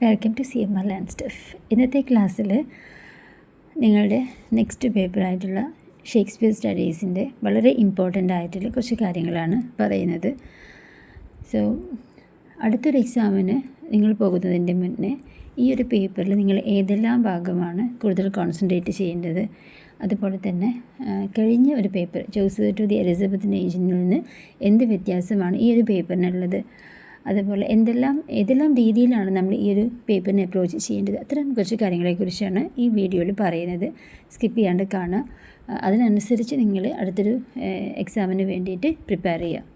Welcome to CMR land stuff. ഇന്നത്തെ ക്ലാസ്സിൽ നിങ്ങളുടെ നെക്സ്റ്റ് പേപ്പറായിട്ടുള്ള ഷേക്സ്പിയർ സ്റ്റഡീസിൻ്റെ വളരെ ഇമ്പോർട്ടൻ്റ് ആയിട്ടുള്ള കുറച്ച് കാര്യങ്ങളാണ് പറയുന്നത്. സോ അടുത്തൊരു എക്സാമിന് നിങ്ങൾ പോകുന്നതിൻ്റെ മുന്നേ ഈ ഒരു പേപ്പറിൽ നിങ്ങൾ ഏതെല്ലാം ഭാഗമാണ് കൂടുതൽ കോൺസെൻട്രേറ്റ് ചെയ്യേണ്ടത്, അതുപോലെ തന്നെ കഴിഞ്ഞ ഒരു paper Joseph to the Elizabeth ഏജിൽ നിന്ന് എന്ത് വ്യത്യാസമാണ് ഈ ഒരു പേപ്പറിനുള്ളത്, അതുപോലെ ഏതെല്ലാം രീതിയിലാണ് നമ്മൾ ഈ ഒരു പേപ്പറിനെ അപ്രോച്ച് ചെയ്യേണ്ടത്, അത്തരം കുറച്ച് കാര്യങ്ങളെക്കുറിച്ചാണ് ഈ വീഡിയോയിൽ പറയുന്നത്. സ്കിപ്പ് ചെയ്യാണ്ട് കാണുക. അതിനനുസരിച്ച് നിങ്ങൾ അടുത്തൊരു എക്സാമിന് വേണ്ടിയിട്ട് പ്രിപ്പയർ ചെയ്യുക.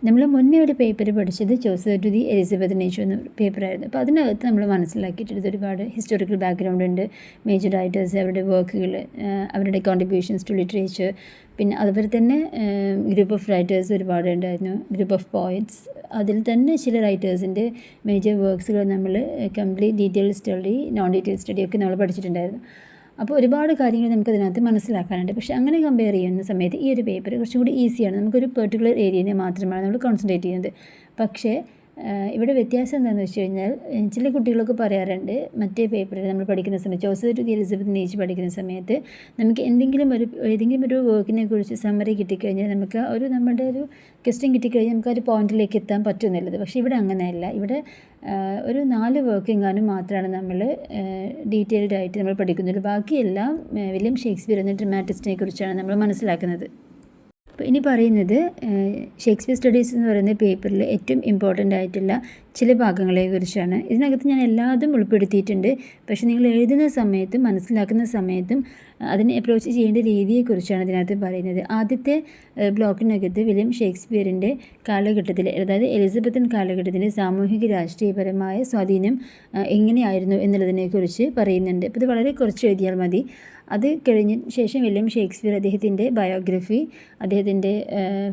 നമ്മൾ മുന്നേ ഒരു പേപ്പർ പഠിച്ചത് Joseph to the Elizabeth age എന്ന പേപ്പറായിരുന്നു. അപ്പോൾ അതിനകത്ത് നമ്മൾ മനസ്സിലാക്കിയിട്ടുള്ളത് ഒരുപാട് ഹിസ്റ്റോറിക്കൽ ബാക്ക്ഗ്രൗണ്ട് ഉണ്ട്, മേജർ റൈറ്റേഴ്സ്, അവരുടെ വർക്കുകൾ, അവരുടെ കോൺട്രിബ്യൂഷൻസ് ടു ലിറ്ററേച്ചർ, പിന്നെ അതുപോലെ തന്നെ ഗ്രൂപ്പ് ഓഫ് റൈറ്റേഴ്സ് ഒരുപാട് ഉണ്ടായിരുന്നു, ഗ്രൂപ്പ് ഓഫ് പോയറ്റ്സ്. അതിൽ തന്നെ ചില റൈറ്റേഴ്സിൻ്റെ മേജർ വർക്ക്സുകൾ നമ്മൾ complete detail study, non detail study ഒക്കെ നമ്മൾ പഠിച്ചിട്ടുണ്ടായിരുന്നു. അപ്പോൾ ഒരുപാട് കാര്യങ്ങൾ നമുക്കതിനകത്ത് മനസ്സിലാക്കാനുണ്ട്. പക്ഷേ അങ്ങനെ കമ്പയർ ചെയ്യുന്ന സമയത്ത് ഈ ഒരു പേപ്പർ കുറച്ചും കൂടി ഈസിയാണ്. നമുക്കൊരു പെർട്ടിക്കുലർ ഏരിയനെ മാത്രമാണ് നമ്മൾ കോൺസെൻട്രേറ്റ് ചെയ്യുന്നത്. പക്ഷേ ഇവിടെ വ്യത്യാസം എന്താണെന്ന് വെച്ച് കഴിഞ്ഞാൽ, ചില കുട്ടികളൊക്കെ പറയാറുണ്ട് മറ്റേ പേപ്പറിൽ നമ്മൾ പഠിക്കുന്ന സമയത്ത് Joseph to the Elizabeth age പഠിക്കുന്ന സമയത്ത് നമുക്ക് ഏതെങ്കിലും ഒരു വർക്കിനെ കുറിച്ച് സമ്മറി കിട്ടിക്കഴിഞ്ഞാൽ നമുക്ക് നമ്മുടെ ഒരു ക്വസ്റ്റ്യൻ കിട്ടിക്കഴിഞ്ഞാൽ നമുക്ക് ആ ഒരു പോയിന്റിലേക്ക് എത്താൻ പറ്റുമെന്നുള്ളത്. പക്ഷേ ഇവിടെ അങ്ങനെയല്ല. ഇവിടെ ഒരു 4 വർക്കെങ്ങാനും മാത്രമാണ് നമ്മൾ ഡീറ്റെയിൽഡ് ആയിട്ട് നമ്മൾ പഠിക്കുന്നുള്ളൂ. ബാക്കിയെല്ലാം വില്യം ഷേക്സ്പിയർ എന്ന ഡ്രമാറ്റിസ്റ്റിനെ കുറിച്ചാണ് നമ്മൾ മനസ്സിലാക്കുന്നത്. അപ്പോൾ ഇനി പറയുന്നത് ഷേക്സ്പിയർ സ്റ്റഡീസ് എന്ന് പറയുന്ന പേപ്പറിൽ ഏറ്റവും ഇമ്പോർട്ടൻ്റ് ആയിട്ടുള്ള ചില ഭാഗങ്ങളെക്കുറിച്ചാണ്. ഇതിനകത്ത് ഞാൻ എല്ലാതും ഉൾപ്പെടുത്തിയിട്ടുണ്ട്. പക്ഷേ നിങ്ങൾ എഴുതുന്ന സമയത്തും മനസ്സിലാക്കുന്ന സമയത്തും അതിനെ അപ്രോച്ച് ചെയ്യേണ്ട രീതിയെക്കുറിച്ചാണ് ഇതിനകത്ത് പറയുന്നത്. ആദ്യത്തെ ബ്ലോക്കിനകത്ത് വില്യം ഷേക്സ്പിയറിൻ്റെ കാലഘട്ടത്തിൽ, അതായത് എലിസബത്തൻ കാലഘട്ടത്തിൽ സാമൂഹിക രാഷ്ട്രീയപരമായ സ്വാധീനം എങ്ങനെയായിരുന്നു എന്നുള്ളതിനെക്കുറിച്ച് പറയുന്നുണ്ട്. അപ്പോൾ ഇത് വളരെ കുറച്ച് എഴുതിയാൽ മതി. അത് കഴിഞ്ഞ ശേഷം വില്യം ഷേക്സ്പിയർ, അദ്ദേഹത്തിൻ്റെ ബയോഗ്രഫി, അദ്ദേഹത്തിൻ്റെ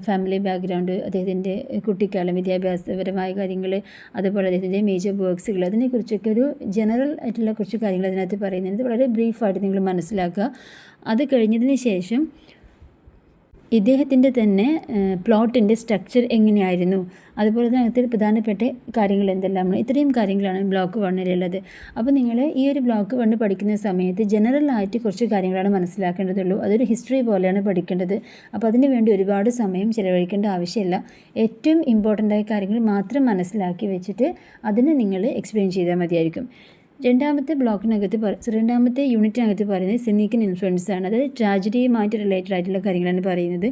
ഫാമിലി ബാക്ക്ഗ്രൗണ്ട്, അദ്ദേഹത്തിൻ്റെ കുട്ടിക്കാലം, വിദ്യാഭ്യാസപരമായ കാര്യങ്ങൾ, അതുപോലെ അദ്ദേഹത്തിൻ്റെ മേജർ വർക്ക്സുകൾ, അതിനെക്കുറിച്ചൊക്കെ ഒരു ജനറൽ ആയിട്ടുള്ള കുറച്ച് കാര്യങ്ങൾ അതിനകത്ത് പറയുന്നത് വളരെ ബ്രീഫായിട്ട് നിങ്ങൾ മനസ്സിലാക്കുക. അത് കഴിഞ്ഞതിന് ശേഷം ഇദ്ദേഹത്തിൻ്റെ തന്നെ പ്ലോട്ടിൻ്റെ സ്ട്രക്ചർ എങ്ങനെയായിരുന്നു, അതുപോലെ തന്നെ അതിൽ പ്രധാനപ്പെട്ട കാര്യങ്ങൾ എന്തെല്ലാമാണ്, ഇത്രയും കാര്യങ്ങളാണ് ബ്ലോക്ക് 1-ലുള്ളത്. അപ്പോൾ നിങ്ങൾ ഈ ഒരു ബ്ലോക്ക് 1 പഠിക്കുന്ന സമയത്ത് ജനറലായിട്ട് കുറച്ച് കാര്യങ്ങളാണ് മനസ്സിലാക്കേണ്ടതുള്ളൂ. അതൊരു ഹിസ്റ്ററി പോലെയാണ് പഠിക്കേണ്ടത്. അപ്പോൾ അതിന് വേണ്ടി ഒരുപാട് സമയം ചിലവഴിക്കേണ്ട ആവശ്യമില്ല. ഏറ്റവും ഇമ്പോർട്ടൻ്റ് ആയ കാര്യങ്ങൾ മാത്രം മനസ്സിലാക്കി വെച്ചിട്ട് അതിനെ നിങ്ങൾ എക്സ്പ്ലെയിൻ ചെയ്താൽ മതിയായിരിക്കും. രണ്ടാമത്തെ യൂണിറ്റിനകത്ത് പറയുന്നത് സെനീക്കൻ ഇൻഫ്ലുവൻസ് ആണ്. അതായത് ട്രാജഡിയുമായിട്ട് റിലേറ്റഡ് ആയിട്ടുള്ള കാര്യങ്ങളാണ് പറയുന്നത്.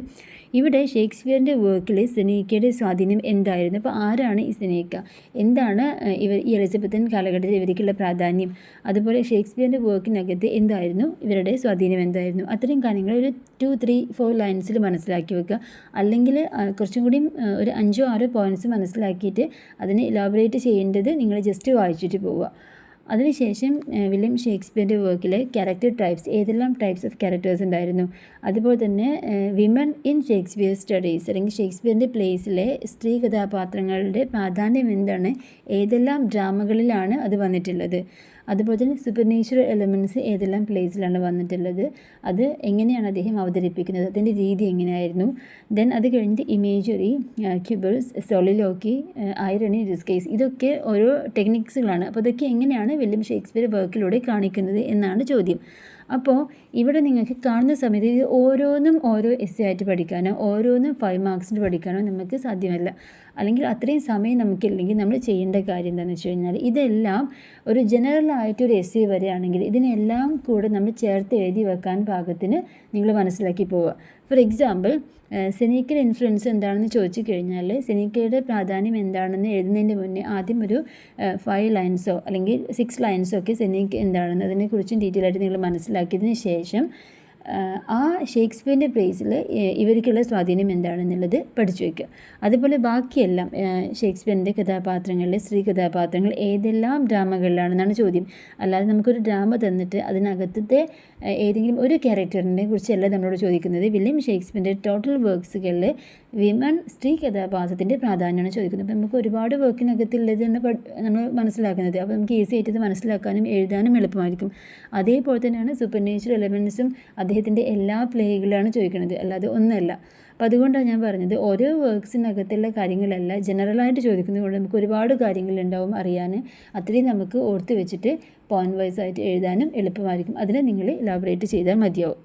ഇവിടെ ഷേക്സ്പിയറിൻ്റെ വർക്കിൽ സെനീക്കയുടെ സ്വാധീനം എന്തായിരുന്നു, അപ്പോൾ ആരാണ് ഈ സെനീക്ക, എന്താണ് ഈ എലിസബത്തൻ കാലഘട്ടത്തിൽ ഇവർക്കുള്ള പ്രാധാന്യം, അതുപോലെ ഷേക്സ്പിയറിൻ്റെ വർക്കിനകത്ത് എന്തായിരുന്നു ഇവരുടെ സ്വാധീനം എന്തായിരുന്നു, അത്രയും കാര്യങ്ങൾ ഒരു 2-3-4 ലൈൻസിൽ മനസ്സിലാക്കി വെക്കുക. അല്ലെങ്കിൽ കുറച്ചും കൂടി ഒരു 5-6 പോയിൻറ്റ്സ് മനസ്സിലാക്കിയിട്ട് അതിനെ ഇലാബറേറ്റ് ചെയ്യേണ്ടത് നിങ്ങൾ ജസ്റ്റ് വായിച്ചിട്ട് പോവുക. അതിനുശേഷം വില്യം ഷേക്സ്പിയറിൻ്റെ വർക്കിലെ ക്യാരക്ടർ ടൈപ്സ്, ഏതെല്ലാം ടൈപ്സ് ഓഫ് ക്യാരക്ടേഴ്സ് ഉണ്ടായിരുന്നു, അതുപോലെ തന്നെ വിമൻ ഇൻ ഷേക്സ്പിയർ സ്റ്റഡീസ്, അല്ലെങ്കിൽ ഷേക്സ്പിയറിൻ്റെ പ്ലേസിലെ സ്ത്രീ കഥാപാത്രങ്ങളുടെ പ്രാധാന്യം എന്താണ്, ഏതെല്ലാം ഡ്രാമകളിലാണ് അത് വന്നിട്ടുള്ളത്, അതുപോലെ തന്നെ സൂപ്പർ നാച്ചുറൽ എലമെൻറ്റ്സ് ഏതെല്ലാം പ്ലേസിലാണ് വന്നിട്ടുള്ളത്, അത് എങ്ങനെയാണ് അദ്ദേഹം അവതരിപ്പിക്കുന്നത്, അതിൻ്റെ രീതി എങ്ങനെയായിരുന്നു. ദെൻ അത് കഴിഞ്ഞിട്ട് ഇമേജറി, ക്യൂബിൾസ്, സോളിലോക്കി, ഐറണി, ഡിസ്കേസ്, ഇതൊക്കെ ഓരോ ടെക്നിക്സുകളാണ്. അപ്പോൾ ഇതൊക്കെ എങ്ങനെയാണ് വില്യം ഷേക്സ്പിയർ വർക്കിലൂടെ കാണിക്കുന്നത് എന്നാണ് ചോദ്യം. അപ്പോൾ ഇവിടെ നിങ്ങൾക്ക് കാണുന്ന സമയത്ത് ഇത് ഓരോന്നും ഓരോ എസ്സേ ആയിട്ട് പഠിക്കാനോ ഓരോന്നും 5 മാർക്സിന് പഠിക്കാനോ നമുക്ക് സാധ്യമല്ല. അല്ലെങ്കിൽ അത്രയും സമയം നമുക്കില്ലെങ്കിൽ നമ്മൾ ചെയ്യേണ്ട കാര്യം എന്താണെന്ന് വെച്ച് കഴിഞ്ഞാൽ, ഇതെല്ലാം ഒരു ജനറലായിട്ടൊരു എസ്സേ വരികയാണെങ്കിൽ ഇതിനെല്ലാം കൂടെ നമ്മൾ ചേർത്ത് എഴുതി വെക്കാൻ പാകത്തിന് നിങ്ങൾ മനസ്സിലാക്കി പോവുക. ഫോർ എക്സാമ്പിൾ, സെനീക്കയുടെ ഇൻഫ്ലുവൻസ് എന്താണെന്ന് ചോദിച്ചു കഴിഞ്ഞാൽ, സെനീക്കയുടെ പ്രാധാന്യം എന്താണെന്ന് എഴുതുന്നതിന് മുന്നേ ആദ്യം ഒരു 5 ലൈൻസോ അല്ലെങ്കിൽ 6 ലൈൻസോ ഒക്കെ സെനീക്ക എന്താണെന്ന് അതിനെക്കുറിച്ചും ഡീറ്റെയിൽ ആയിട്ട് നിങ്ങൾ മനസ്സിലാക്കിയതിന് ശേഷം ആ ഷേക്സ്പിയറിൻ്റെ പ്ലേസിൽ ഇവർക്കുള്ള സ്വാധീനം എന്താണെന്നുള്ളത് പഠിച്ചു വയ്ക്കുക. അതുപോലെ ബാക്കിയെല്ലാം ഷേക്സ്പിയറിൻ്റെ കഥാപാത്രങ്ങളിലെ സ്ത്രീ കഥാപാത്രങ്ങൾ ഏതെല്ലാം ഡ്രാമകളിലാണെന്നാണ് ചോദ്യം. അല്ലാതെ നമുക്കൊരു ഡ്രാമ തന്നിട്ട് അതിനകത്തെ ഏതെങ്കിലും ഒരു ക്യാരക്ടറിനെ കുറിച്ചല്ല നമ്മളോട് ചോദിക്കുന്നത്. വില്യം ഷേക്സ്പിയറിൻ്റെ ടോട്ടൽ വർക്ക്സുകളിൽ വിമൻ സ്ത്രീ കഥാപാത്രത്തിൻ്റെ പ്രാധാന്യമാണ് ചോദിക്കുന്നത്. അപ്പോൾ നമുക്ക് ഒരുപാട് വർക്കിനകത്തുള്ളതാണ് നമ്മൾ മനസ്സിലാക്കുന്നത്. അപ്പോൾ നമുക്ക് ഈസി ആയിട്ട് ഇത് മനസ്സിലാക്കാനും എഴുതാനും എളുപ്പമായിരിക്കും. അതേപോലെ തന്നെയാണ് സൂപ്പർ നാച്ചുറൽ എലമെൻറ്റ്സും അദ്ദേഹത്തിൻ്റെ എല്ലാ പ്ലേകളിലാണ് ചോദിക്കുന്നത്, അല്ലാതെ ഒന്നല്ല. അപ്പോൾ അതുകൊണ്ടാണ് ഞാൻ പറഞ്ഞത് ഓരോ വർക്ക്സിനകത്തുള്ള കാര്യങ്ങളല്ല ജനറലായിട്ട് ചോദിക്കുന്നത് കൊണ്ട് നമുക്ക് ഒരുപാട് കാര്യങ്ങളുണ്ടാവും അറിയാൻ. അത്രയും നമുക്ക് ഓർത്ത് വെച്ചിട്ട് പോയിന്റ് വൈസ് ആയിട്ട് എഴുതാനും എളുപ്പമായിരിക്കും. അതിനെ നിങ്ങൾ ഇലാബറേറ്റ് ചെയ്താൽ മതിയാവും.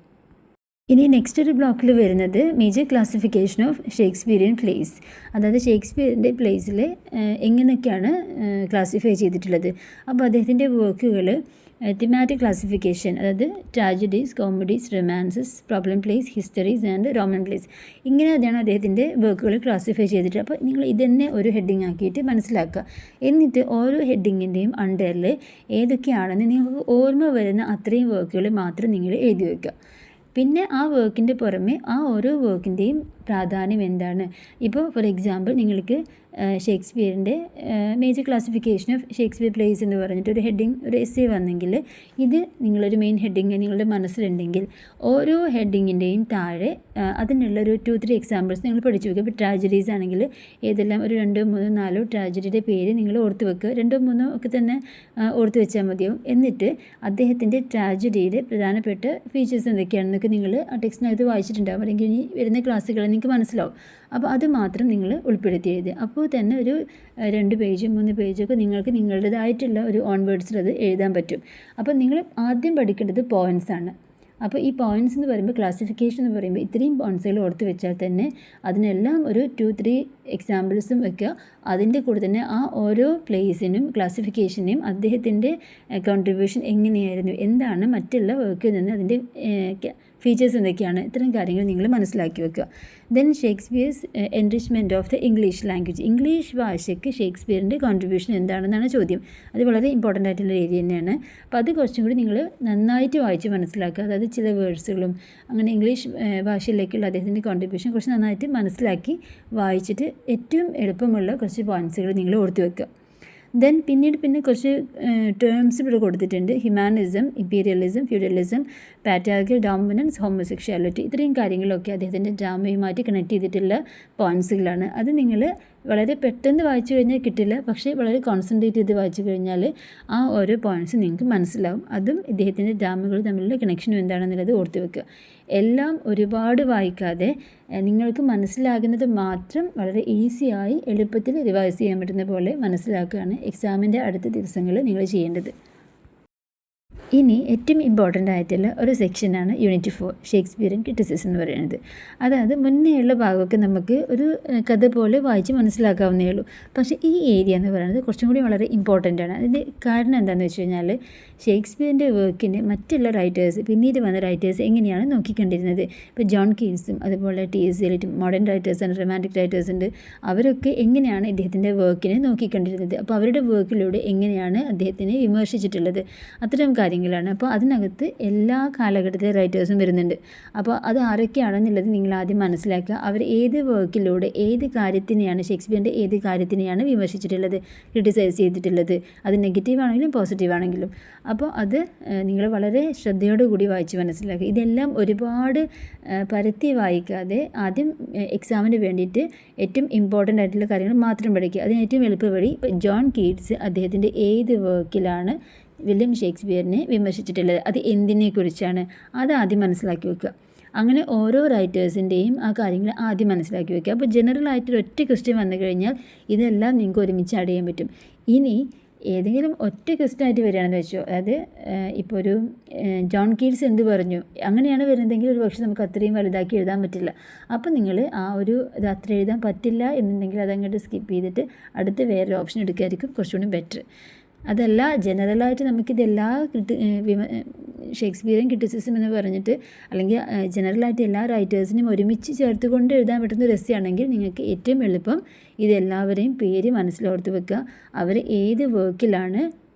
ഇനി നെക്സ്റ്റ് ഒരു ബ്ലോക്കിൽ വരുന്നത് major classification of Shakespearean plays. അതായത് ഷേക്സ്പിയറിൻ്റെ പ്ലേസിൽ എങ്ങനെയൊക്കെയാണ് ക്ലാസിഫൈ ചെയ്തിട്ടുള്ളത്. അപ്പോൾ അദ്ദേഹത്തിൻ്റെ വർക്കുകൾ തിമാറ്റിക് ക്ലാസിഫിക്കേഷൻ, അതായത് tragedies, comedies, romances, problem plays, histories and Roman plays, ഇങ്ങനെ അതാണ് അദ്ദേഹത്തിൻ്റെ വർക്കുകൾ ക്ലാസിഫൈ ചെയ്തിട്ട്. അപ്പോൾ നിങ്ങൾ ഇതന്നെ ഒരു ഹെഡിങ് ആക്കിയിട്ട് മനസ്സിലാക്കുക. എന്നിട്ട് ഓരോ ഹെഡിങ്ങിൻ്റെയും അണ്ടറിൽ ഏതൊക്കെയാണെന്ന് നിങ്ങൾക്ക് ഓർമ്മ വരുന്ന അത്രയും വർക്കുകൾ മാത്രം നിങ്ങൾ എഴുതി വയ്ക്കുക. പിന്നെ ആ വർക്കിൻ്റെ പുറമെ ആ ഓരോ വർക്കിൻ്റെയും പ്രാധാന്യം എന്താണ്. ഇപ്പോൾ ഫോർ എക്സാമ്പിൾ നിങ്ങൾക്ക് ഷേക്സ്പിയറിൻ്റെ major classification of Shakespeare plays എന്ന് പറഞ്ഞിട്ട് ഒരു ഹെഡിങ്, ഒരു എസ്സേ വന്നെങ്കിൽ ഇത് നിങ്ങളൊരു മെയിൻ ഹെഡിങ് നിങ്ങളുടെ മനസ്സിലുണ്ടെങ്കിൽ ഓരോ ഹെഡിങ്ങിൻ്റെയും താഴെ അതിനുള്ള ഒരു 2-3 എക്സാമ്പിൾസ് നിങ്ങൾ പഠിച്ചു വെക്കുക. ഇപ്പോൾ ട്രാജഡീസ് ആണെങ്കിൽ ഏതെല്ലാം ഒരു 2, 3, 4 ട്രാജഡിയുടെ പേര് നിങ്ങൾ ഓർത്ത് വെക്കുക. 2, 3 ഒക്കെ തന്നെ ഓർത്ത് വെച്ചാൽ മതിയാവും. എന്നിട്ട് അദ്ദേഹത്തിൻ്റെ ട്രാജഡിയുടെ പ്രധാനപ്പെട്ട ഫീച്ചേഴ്സ് എന്തൊക്കെയാണെന്നൊക്കെ നിങ്ങൾ ആ ടെക്സ്റ്റിനകത്ത് വായിച്ചിട്ടുണ്ടാകും. അല്ലെങ്കിൽ ഇനി വരുന്ന ക്ലാസ്സുകൾ നിങ്ങൾക്ക് മനസ്സിലാവും. അപ്പോൾ അത് മാത്രം നിങ്ങൾ ഉൾപ്പെടുത്തി എഴുതുക. അപ്പോൾ തന്നെ ഒരു 2 പേജ് 3 പേജൊക്കെ നിങ്ങൾക്ക് നിങ്ങളുടേതായിട്ടുള്ള ഒരു ഓൺ വേർഡ്സിൽ അത് എഴുതാൻ പറ്റും. അപ്പോൾ നിങ്ങൾ ആദ്യം പഠിക്കേണ്ടത് പോയിൻറ്റ്സ് ആണ്. അപ്പോൾ ഈ പോയിൻറ്റ്സ് എന്ന് പറയുമ്പോൾ ക്ലാസിഫിക്കേഷൻ എന്ന് പറയുമ്പോൾ ഇത്രയും പോയിൻറ്റ്സുകൾ ഓർത്ത് വെച്ചാൽ തന്നെ അതിനെല്ലാം ഒരു 2-3 എക്സാമ്പിൾസും വെക്കുക. അതിൻ്റെ കൂടെ തന്നെ ആ ഓരോ പ്ലേസിനും ക്ലാസിഫിക്കേഷനെയും അദ്ദേഹത്തിൻ്റെ കോൺട്രിബ്യൂഷൻ എങ്ങനെയായിരുന്നു, എന്താണ് മറ്റുള്ള വർക്കിൽ നിന്ന് അതിൻ്റെ ഫീച്ചേഴ്സ് എന്തൊക്കെയാണ്, ഇത്തരം കാര്യങ്ങൾ നിങ്ങൾ മനസ്സിലാക്കി വെക്കുക. Then Shakespeare's enrichment of the English language. English ഭാഷയ്ക്ക് ഷേക്സ്പിയറിൻ്റെ കോൺട്രിബ്യൂഷൻ എന്താണെന്നാണ് ചോദ്യം. അത് വളരെ ഇമ്പോർട്ടൻ്റ് ആയിട്ടുള്ള ഏരിയ തന്നെയാണ്. അപ്പോൾ അത് കുറച്ചും കൂടി നിങ്ങൾ നന്നായിട്ട് വായിച്ച് മനസ്സിലാക്കുക. അതായത് ചില വേർഡ്സുകളും അങ്ങനെ ഇംഗ്ലീഷ് ഭാഷയിലേക്കുള്ള അദ്ദേഹത്തിൻ്റെ കോൺട്രിബ്യൂഷൻ കുറച്ച് നന്നായിട്ട് മനസ്സിലാക്കി വായിച്ചിട്ട് ഏറ്റവും എളുപ്പമുള്ള കുറച്ച് പോയിൻറ്റ്സുകൾ നിങ്ങൾ ഓർത്ത് വെക്കുക. ദെൻ പിന്നെ കുറച്ച് ടേംസ് ഇവിടെ കൊടുത്തിട്ടുണ്ട്. Humanism, imperialism, feudalism, patriarchal dominance, homosexuality, ഇത്രയും കാര്യങ്ങളൊക്കെ അദ്ദേഹത്തിൻ്റെ ഡ്രാമയുമായിട്ട് കണക്ട് ചെയ്തിട്ടുള്ള പോയിൻറ്റ്സുകളാണ്. അത് നിങ്ങൾ വളരെ പെട്ടെന്ന് വായിച്ചു കഴിഞ്ഞാൽ കിട്ടില്ല, പക്ഷേ വളരെ കോൺസെൻട്രേറ്റ് ചെയ്ത് വായിച്ചു കഴിഞ്ഞാൽ ആ ഓരോ പോയിൻറ്റ്സ് നിങ്ങൾക്ക് മനസ്സിലാവും. അതും ഇദ്ദേഹത്തിൻ്റെ ഡ്രാമകൾ തമ്മിലുള്ള കണക്ഷനും എന്താണെന്നുള്ളത് ഓർത്ത് വെക്കുക. എല്ലാം ഒരുപാട് വായിക്കാതെ നിങ്ങൾക്ക് മനസ്സിലാകുന്നത് മാത്രം വളരെ ഈസിയായി എളുപ്പത്തിൽ റിവൈസ് ചെയ്യാൻ പറ്റുന്ന പോലെ മനസ്സിലാക്കുകയാണ് എക്സാമിൻ്റെ അടുത്ത ദിവസങ്ങളിൽ നിങ്ങൾ ചെയ്യേണ്ടത്. ഇനി ഏറ്റവും ഇമ്പോർട്ടൻ്റ് ആയിട്ടുള്ള ഒരു സെക്ഷനാണ് യൂണിറ്റ് 4 ഷേക്സ്പിയറിയൻ ക്രിറ്റിസിസം എന്ന് പറയുന്നത്. അതായത് മുന്നേയുള്ള ഭാഗമൊക്കെ നമുക്ക് ഒരു കഥ പോലെ വായിച്ച് മനസ്സിലാക്കാവുന്നേ ഉള്ളൂ. പക്ഷേ ഈ ഏരിയ എന്ന് പറയുന്നത് കുറച്ചും കൂടി വളരെ ഇമ്പോർട്ടൻ്റ് ആണ്. അതിൻ്റെ കാരണം എന്താണെന്ന് വെച്ച് കഴിഞ്ഞാൽ ഷേക്സ്പിയറിൻ്റെ വർക്കിനെ മറ്റുള്ള റൈറ്റേഴ്സ്, പിന്നീട് വന്ന റൈറ്റേഴ്സ് എങ്ങനെയാണ് നോക്കിക്കണ്ടിരുന്നത്. ഇപ്പോൾ ജോൺ കീറ്റ്സും അതുപോലെ T.S. എലിയറ്റും modern writers and romantic writers ഉണ്ട്. അവരൊക്കെ എങ്ങനെയാണ് ഇദ്ദേഹത്തിൻ്റെ വർക്കിനെ നോക്കിക്കണ്ടിരുന്നത്, അപ്പോൾ അവരുടെ വർക്കിലൂടെ എങ്ങനെയാണ് അദ്ദേഹത്തിനെ വിമർശിച്ചിട്ടുള്ളത്, അത്തരം കാര്യങ്ങളാണ്. അപ്പോൾ അതിനകത്ത് എല്ലാ കാലഘട്ടത്തിലെ റൈറ്റേഴ്സും വരുന്നുണ്ട്. അപ്പോൾ അത് ആരൊക്കെയാണെന്നുള്ളത് നിങ്ങൾ ആദ്യം മനസ്സിലാക്കുക. അവർ ഏത് വർക്കിലൂടെ ഏത് കാര്യത്തിനെയാണ്, ഷേക്സ്പിയറിൻ്റെ ഏത് കാര്യത്തിനെയാണ് വിമർശിച്ചിട്ടുള്ളത്, ക്രിട്ടിസൈസ് ചെയ്തിട്ടുള്ളത്, അത് നെഗറ്റീവ് ആണെങ്കിലും പോസിറ്റീവ് ആണെങ്കിലും. അപ്പോൾ അത് നിങ്ങൾ വളരെ ശ്രദ്ധയോടുകൂടി വായിച്ച് മനസ്സിലാക്കുക. ഇതെല്ലാം ഒരുപാട് പരത്തി വായിക്കാതെ ആദ്യം എക്സാമിന് വേണ്ടിയിട്ട് ഏറ്റവും ഇമ്പോർട്ടൻ്റ് ആയിട്ടുള്ള കാര്യങ്ങൾ മാത്രം പഠിക്കുക. അതിന് ഏറ്റവും എളുപ്പ വഴി ഇപ്പോൾ ജോൺ കീറ്റ്സ് അദ്ദേഹത്തിൻ്റെ ഏത് വർക്കിലാണ് വില്യം ഷേക്സ്പിയറിനെ വിമർശിച്ചിട്ടുള്ളത്, അത് എന്തിനെക്കുറിച്ചാണ്, അത് ആദ്യം മനസ്സിലാക്കി വെക്കുക. അങ്ങനെ ഓരോ റൈറ്റേഴ്സിൻ്റെയും ആ കാര്യങ്ങൾ ആദ്യം മനസ്സിലാക്കി വെക്കുക. അപ്പോൾ ജനറലായിട്ടൊരു ഒറ്റ ക്വസ്റ്റ്യൻ വന്നു കഴിഞ്ഞാൽ ഇതെല്ലാം നിങ്ങൾക്ക് ഒരുമിച്ച് ആഡ് ചെയ്യാൻ പറ്റും. ഇനി ഏതെങ്കിലും ഒറ്റ ക്വസ്റ്റ്യൻ ആയിട്ട് വരികയാണെന്ന് വെച്ചോ, അതായത് ഇപ്പോൾ ഒരു ജോൺ കീറ്റ്സ് എന്ത് പറഞ്ഞു അങ്ങനെയാണ് വരുന്നതെങ്കിൽ ഒരു പക്ഷേ നമുക്ക് അത്രയും വലുതാക്കി എഴുതാൻ പറ്റില്ല. അപ്പോൾ നിങ്ങൾ ആ ഒരു ഇത് അത്ര എഴുതാൻ പറ്റില്ല എന്നുണ്ടെങ്കിൽ അതങ്ങോട്ട് സ്കിപ്പ് ചെയ്തിട്ട് അടുത്ത് വേറൊരു ഓപ്ഷൻ എടുക്കുകയായിരിക്കും കുറച്ചുകൂടി ബെറ്റർ. അതല്ല ജനറലായിട്ട് നമുക്കിതെല്ലാ ഷേക്സ്പിയറിയൻ ക്രിറ്റിസിസം എന്ന് പറഞ്ഞിട്ട് അല്ലെങ്കിൽ ജനറലായിട്ട് എല്ലാ റൈറ്റേഴ്സിനും ഒരുമിച്ച് ചേർത്തുകൊണ്ട് എഴുതാൻ പറ്റുന്ന രസമാണെങ്കിൽ നിങ്ങൾക്ക് ഏറ്റവും എളുപ്പം ഇതെല്ലാവരെയും പേര് മനസ്സിലോർത്ത് വെക്കുക. അവർ ഏത് വർക്കിലാണ്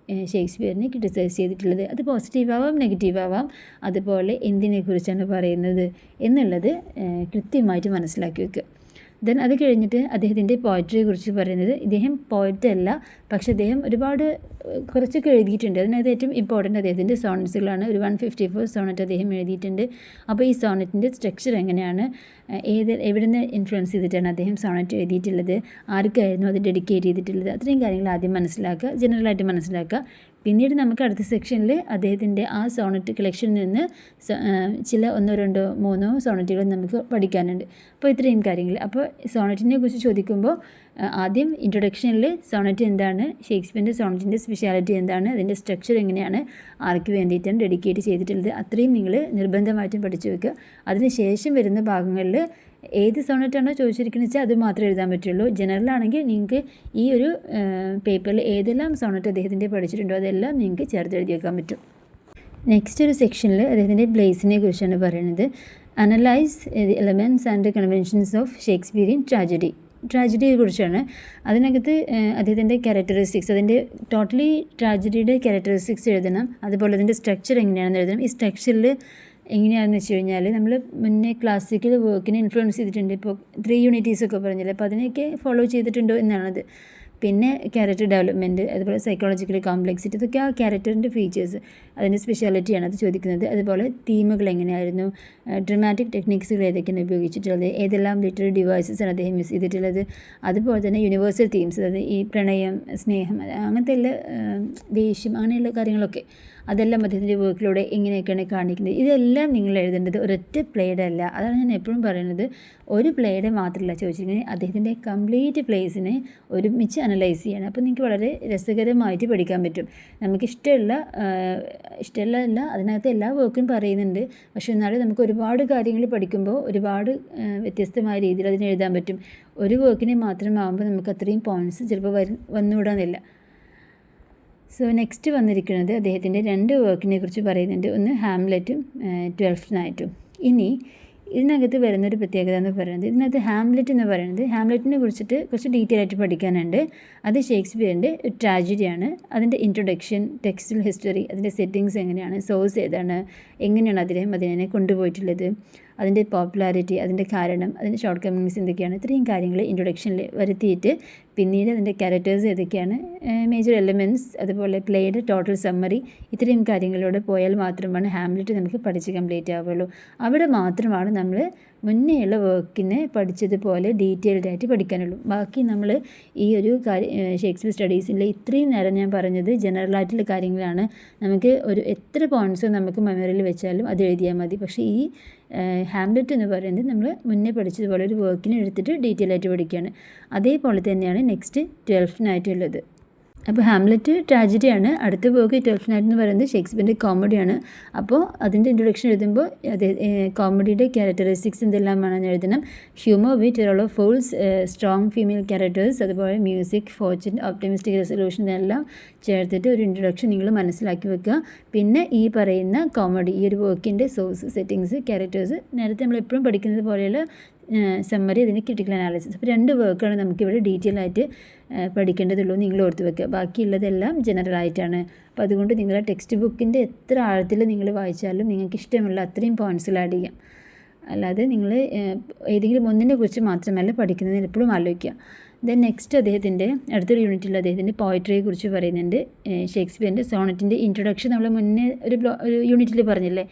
ഷേക്സ്പിയറിനെ ക്രിട്ടിസൈസ് ചെയ്തിട്ടുള്ളത്, അത് പോസിറ്റീവ് ആവാം നെഗറ്റീവ് ആവാം, അതുപോലെ എന്തിനെക്കുറിച്ചാണ് പറയുന്നത് എന്നുള്ളത് കൃത്യമായിട്ട് മനസ്സിലാക്കി വെക്കുക. ദെൻ അത് കഴിഞ്ഞിട്ട് അദ്ദേഹത്തിൻ്റെ പോയട്രിയെക്കുറിച്ച് പറയുന്നത്, ഇദ്ദേഹം പോയറ്റ് അല്ല, പക്ഷേ അദ്ദേഹം ഒരുപാട് കുറച്ചൊക്കെ എഴുതിയിട്ടുണ്ട്. അതിനകത്ത് ഏറ്റവും ഇമ്പോർട്ടൻ്റ് അദ്ദേഹത്തിൻ്റെ സോണറ്റ്സുകളാണ്. ഒരു 154 സോണറ്റ് അദ്ദേഹം എഴുതിയിട്ടുണ്ട്. അപ്പോൾ ഈ സോണറ്റിൻ്റെ സ്ട്രക്ചർ എങ്ങനെയാണ്, എവിടെ നിന്ന് ഇൻഫ്ലുവൻസ് ചെയ്തിട്ടാണ് അദ്ദേഹം സോണറ്റ് എഴുതിയിട്ടുള്ളത്, ആർക്കായിരുന്നു അത് ഡെഡിക്കേറ്റ് ചെയ്തിട്ടുള്ളത്, അത്രയും കാര്യങ്ങൾ ആദ്യം മനസ്സിലാക്കുക, ജനറലായിട്ട് മനസ്സിലാക്കുക. പിന്നീട് നമുക്ക് അടുത്ത സെക്ഷനിൽ അദ്ദേഹത്തിൻ്റെ ആ സോണറ്റ് കളക്ഷനിൽ നിന്ന് ചില 1, 2, 3 സോണറ്റുകൾ നമുക്ക് പഠിക്കാനുണ്ട്. അപ്പോൾ ഇത്രയും കാര്യങ്ങൾ. അപ്പോൾ സോണറ്റിനെ കുറിച്ച് ചോദിക്കുമ്പോൾ ആദ്യം ഇൻട്രൊഡക്ഷനിൽ സോണറ്റ് എന്താണ്, ഷേക്സ്പിയറിൻ്റെ സോണറ്റിൻ്റെ സ്പെഷ്യാലിറ്റി എന്താണ്, അതിൻ്റെ സ്ട്രക്ചർ എങ്ങനെയാണ്, ആർക്ക് വേണ്ടിയിട്ടാണ് ഡെഡിക്കേറ്റ് ചെയ്തിട്ടുള്ളത്, അത്രയും നിങ്ങൾ നിർബന്ധമായിട്ടും പഠിച്ചു വെക്കുക. അതിനുശേഷം വരുന്ന ഭാഗങ്ങളിൽ ഏത് സോണറ്റാണോ ചോദിച്ചിരിക്കുന്നത് വെച്ചാൽ അത് മാത്രമേ എഴുതാൻ പറ്റുള്ളൂ. ജനറലാണെങ്കിൽ നിങ്ങൾക്ക് ഈ ഒരു പേപ്പറിൽ ഏതെല്ലാം സോണറ്റ് അദ്ദേഹത്തിൻ്റെ പഠിച്ചിട്ടുണ്ടോ അതെല്ലാം നിങ്ങൾക്ക് ചേർത്ത് എഴുതി വെക്കാൻ പറ്റും. നെക്സ്റ്റ് ഒരു സെക്ഷനിൽ അദ്ദേഹത്തിൻ്റെ പ്ലേസിനെ കുറിച്ചാണ് പറയുന്നത്. Analyse the elements and conventions of Shakespearean ട്രാജഡിയെ കുറിച്ചാണ്. അതിനകത്ത് അദ്ദേഹത്തിൻ്റെ ക്യാരക്ടറിസ്റ്റിക്സ്, അതിൻ്റെ ടോട്ടലി ട്രാജഡിയുടെ ക്യാരക്ടറിസ്റ്റിക്സ് എഴുതണം. അതുപോലെ അതിൻ്റെ സ്ട്രക്ചർ എങ്ങനെയാണെന്ന് എഴുതണം. ഈ സ്ട്രക്ചറിൽ എങ്ങനെയാണെന്ന് വെച്ച് കഴിഞ്ഞാൽ നമ്മൾ മുന്നേ ക്ലാസിക്കൽ വർക്കിനെ ഇൻഫ്ലുവൻസ് ചെയ്തിട്ടുണ്ട്. ഇപ്പോൾ 3 യൂണിറ്റീസൊക്കെ പറഞ്ഞില്ലേ, അപ്പോൾ അതിനെയൊക്കെ ഫോളോ ചെയ്തിട്ടുണ്ടോ എന്നാണത്. പിന്നെ ക്യാരക്ടർ ഡെവലപ്മെൻറ്റ്, അതുപോലെ സൈക്കോളജിക്കൽ കോംപ്ലക്സിറ്റി, ഇതൊക്കെ ആ ക്യാരക്ടറിൻ്റെ ഫീച്ചേഴ്സ്, അതിൻ്റെ സ്പെഷ്യാലിറ്റിയാണ് അത് ചോദിക്കുന്നത്. അതുപോലെ തീമുകൾ എങ്ങനെയായിരുന്നു, ഡ്രമാറ്റിക് ടെക്നിക്സുകൾ ഏതൊക്കെയാണ് ഉപയോഗിച്ചിട്ടുള്ളത്, ഏതെല്ലാം ലിറ്റററി ഡിവൈസസാണ് അദ്ദേഹം യൂസ് ചെയ്തിട്ടുള്ളത്, അതുപോലെ തന്നെ യൂണിവേഴ്സൽ തീംസ്, അതായത് ഈ പ്രണയം, സ്നേഹം, അങ്ങനത്തെ എല്ലാ ദേഷ്യം, അങ്ങനെയുള്ള കാര്യങ്ങളൊക്കെ അതെല്ലാം അദ്ദേഹത്തിൻ്റെ വർക്കിലൂടെ എങ്ങനെയൊക്കെയാണ് കാണിക്കുന്നത്. ഇതെല്ലാം നിങ്ങൾ എഴുതേണ്ടത് ഒരൊറ്റ പ്ലേയുടെ അല്ല. അതാണ് ഞാൻ എപ്പോഴും പറയുന്നത്, ഒരു പ്ലേയുടെ മാത്രമല്ല ചോദിച്ചിരിക്കുന്നത്, അദ്ദേഹത്തിൻ്റെ കംപ്ലീറ്റ് പ്ലേസിനെ ഒരുമിച്ച് അനലൈസ് ചെയ്യണം. അപ്പോൾ നിങ്ങൾക്ക് വളരെ രസകരമായിട്ട് പഠിക്കാൻ പറ്റും. നമുക്ക് ഇഷ്ടമല്ല അതിനകത്ത് എല്ലാ വർക്കും പറയുന്നുണ്ട്. പക്ഷേ എന്നാലും നമുക്ക് ഒരുപാട് കാര്യങ്ങൾ പഠിക്കുമ്പോൾ ഒരുപാട് വ്യത്യസ്തമായ രീതിയിൽ അതിനെ എഴുതാൻ പറ്റും. ഒരു വർക്കിനെ മാത്രമാകുമ്പോൾ നമുക്ക് അത്രയും പോയിൻറ്റ്സ് ചിലപ്പോൾ വന്നുകൂടാന്നില്ല. സോ നെക്സ്റ്റ് വന്നിരിക്കുന്നത് അദ്ദേഹത്തിൻ്റെ 2 വർക്കിനെ കുറിച്ച് പറയുന്നുണ്ട്. ഒന്ന് ഹാംലെറ്റും 12th നൈറ്റും. ഇനി ഇതിനകത്ത് വരുന്നൊരു പ്രത്യേകത എന്ന് പറയുന്നത്, ഇതിനകത്ത് ഹാംലെറ്റ് എന്ന് പറയുന്നത്, ഹാംലെറ്റിനെ കുറിച്ചിട്ട് കുറച്ച് ഡീറ്റെയിൽ ആയിട്ട് പഠിക്കാനുണ്ട്. അത് ഷേക്സ്പിയറിൻ്റെ ട്രാജഡിയാണ്. അതിൻ്റെ ഇൻട്രൊഡക്ഷൻ, ടെക്സ്റ്റൽ ഹിസ്റ്ററി, അതിൻ്റെ സെറ്റിങ്സ് എങ്ങനെയാണ്, സോഴ്സ് ഏതാണ്, എങ്ങനെയാണ് അദ്ദേഹം അതിനെ കൊണ്ടുപോയിട്ടുള്ളത്, അതിൻ്റെ പോപ്പുലാരിറ്റി, അതിൻ്റെ കാരണം, അതിൻ്റെ ഷോർട്ട് കമ്മിങ്സ് എന്തൊക്കെയാണ്, ഇത്രയും കാര്യങ്ങൾ ഇൻട്രൊഡക്ഷനിൽ വരുത്തിയിട്ട് പിന്നീട് അതിൻ്റെ ക്യാരക്ടേഴ്സ് ഏതൊക്കെയാണ്, മേജർ എലമെൻറ്റ്സ്, അതുപോലെ പ്ലേയുടെ ടോട്ടൽ സമ്മറി, ഇത്രയും കാര്യങ്ങളിലൂടെ പോയാൽ മാത്രമാണ് ഹാംലെറ്റ് നമുക്ക് പഠിച്ച് കംപ്ലീറ്റ് ആവുള്ളൂ. അവിടെ മാത്രമാണ് നമ്മൾ മുന്നേയുള്ള വർക്കിനെ പഠിച്ചതുപോലെ ഡീറ്റെയിൽഡ് ആയിട്ട് പഠിക്കാനുള്ളൂ. ബാക്കി നമ്മൾ ഈ ഒരു ഷേക്സ്പിയർ സ്റ്റഡീസിലെ ഇത്രയും നേരം ഞാൻ പറഞ്ഞത് ജനറലായിട്ടുള്ള കാര്യങ്ങളാണ്. നമുക്ക് എത്ര പോയിൻറ്റ്സോ നമുക്ക് മെമ്മറിയിൽ വെച്ചാലും അത് എഴുതിയാൽ മതി. പക്ഷേ ഈ ഹാംലെറ്റ് എന്ന് പറയുന്നത് നമ്മൾ മുന്നേ പഠിച്ചതുപോലെ ഒരു വർക്കിനെ എടുത്തിട്ട് ഡീറ്റെയിൽ ആയിട്ട് പഠിക്കുകയാണ്. അതേപോലെ തന്നെയാണ് നെക്സ്റ്റ് 12th നൈറ്റുള്ളത്. അപ്പോൾ ഹാംലെറ്റ് ട്രാജഡിയാണ്. അടുത്ത വർക്ക് 12th നൈറ്റ് എന്ന് പറയുന്നത് ഷേക്സ്പിയറിൻ്റെ കോമഡിയാണ്. അപ്പോൾ അതിൻ്റെ ഇൻട്രൊഡക്ഷൻ എഴുതുമ്പോൾ കോമഡിയുടെ ക്യാരക്ടറിസ്റ്റിക്സ് എന്തെല്ലാമാണെന്ന് എഴുതണം. Humour with role of fools, strong female characters, അതുപോലെ മ്യൂസിക്, ഫോർച്യൂൺ, ഓപ്റ്റിമിസ്റ്റിക് റെസൊല്യൂഷൻ എല്ലാം ചേർത്തിട്ട് ഒരു ഇൻട്രൊഡക്ഷൻ നിങ്ങൾ മനസ്സിലാക്കി വെക്കുക. പിന്നെ ഈ പറയുന്ന കോമഡി, ഈ ഒരു വർക്കിൻ്റെ സോഴ്സ്, സെറ്റിങ്സ്, ക്യാരക്ടേഴ്സ്, നേരത്തെ നമ്മൾ എപ്പോഴും പഠിക്കുന്നത് പോലെയുള്ള സമ്മറി, അതിൻ്റെ ക്രിട്ടിക്കൽ അനാലിസിസ്. അപ്പോൾ 2 വർക്കാണ് നമുക്കിവിടെ ഡീറ്റെയിൽ ആയിട്ട് പഠിക്കേണ്ടതുള്ളൂ. നിങ്ങൾ ഓർത്ത് വെക്കുക. ബാക്കിയുള്ളതെല്ലാം ജനറൽ ആയിട്ടാണ്. അപ്പോൾ അതുകൊണ്ട് നിങ്ങളുടെ ടെക്സ്റ്റ് ബുക്കിൻ്റെ എത്ര ആഴത്തിൽ നിങ്ങൾ വായിച്ചാലും നിങ്ങൾക്ക് ഇഷ്ടമുള്ള അത്രയും പോയിൻറ്റ്സിൽ ആഡ് ചെയ്യാം. അല്ലാതെ നിങ്ങൾ ഏതെങ്കിലും ഒന്നിനെ കുറിച്ച് മാത്രമല്ല പഠിക്കുന്നതിന് എപ്പോഴും ആലോചിക്കുക. ദെൻ നെക്സ്റ്റ് അദ്ദേഹത്തിൻ്റെ അടുത്തൊരു യൂണിറ്റിൽ അദ്ദേഹത്തിൻ്റെ പോയട്രിയെ കുറിച്ച് പറയുന്നുണ്ട്. ഷേക്സ്പിയറിൻ്റെ സോണറ്റിൻ്റെ ഇൻട്രൊഡക്ഷൻ നമ്മൾ മുന്നേ ഒരു യൂണിറ്റിൽ പറഞ്ഞില്ലേ.